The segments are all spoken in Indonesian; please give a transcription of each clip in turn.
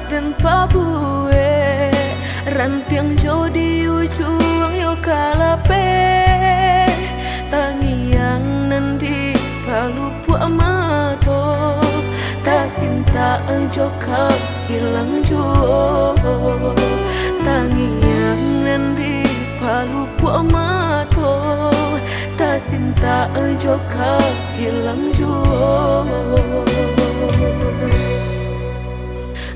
dan pabue rantiang jo di ujung yo kalape tangiang nanti palu mato tak sinta jo hilang jo tangiang nanti palu mato tak sinta jo hilang jo.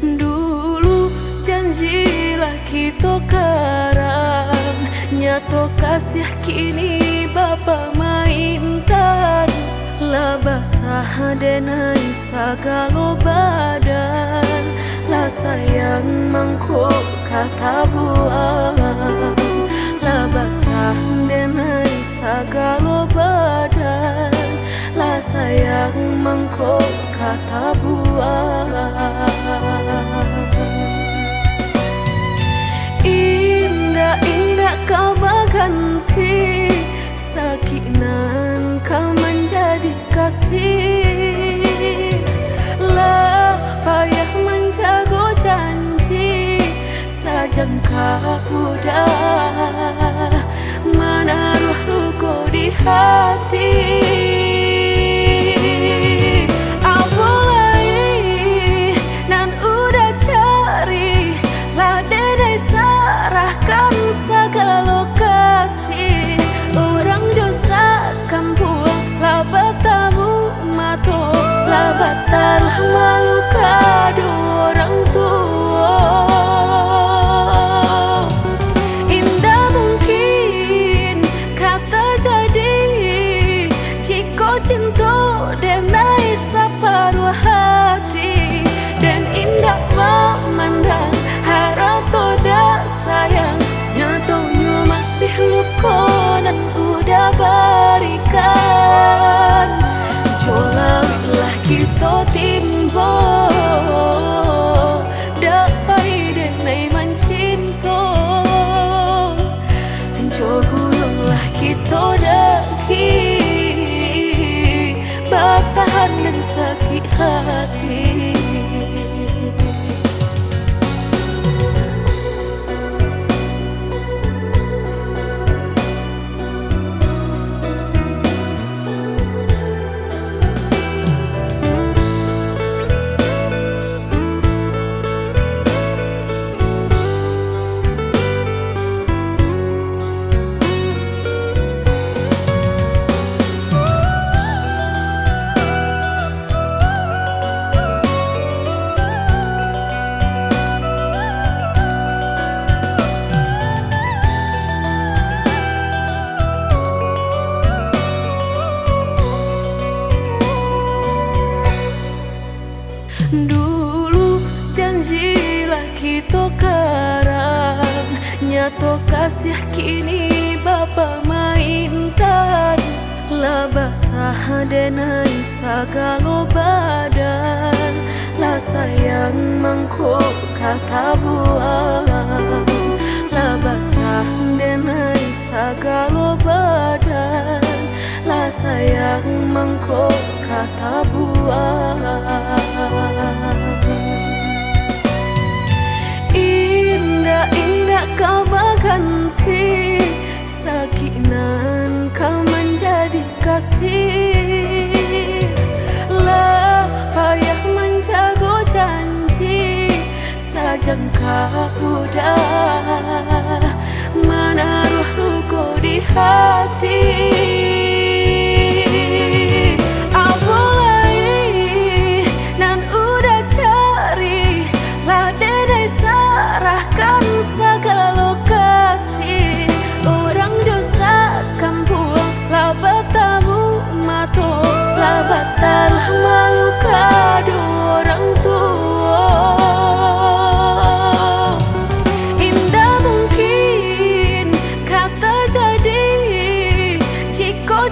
Dulu janjilah kita karang, nyato kasih kini bapa mainkan. Lah basah denai sagalo badan, lah sayang mangkok kata buang. Lah basah denai sagalo badan, lah sayang mangkok kata buang. Indah-indah kau berganti, sakinan kau menjadi kasih. Lah payah menjaga janji, sajangka udah menaruh luka di hati. Segala lokasi orang dosa kampung labatamu mato labatar malu kado orang tua. Indah mungkin kata jadi jika cinta denai separuh hati dan indah memandang harap toda sayang nyatonya masih luka dan udah berikan. Jolalah kita timbo dapai denai mencinta. Jogullah kita daki bertahan dan sakit hati. Dulu janjilah kita karang, nyato kasih kini bapa mainkan. Lah basah denai sagalo badan, lah sayang mangkok kata buang. Lah basah denai sagalo badan, lah sayang mangkok kata buang. Indah-indah kau berganti, sakinan kau menjadi kasih. Lah payah menjaga janji, sajangka udah menaruh luka di hati. Segala lokasi orang dosa kampung labatamu mato labatar malu kado orang tua. Indah mungkin kata jadi jika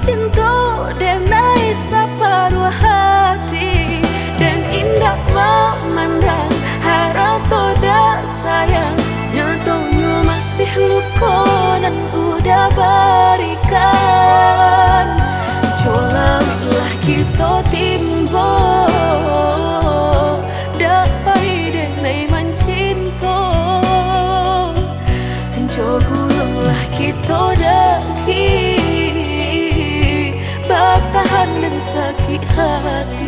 dan sakit hati.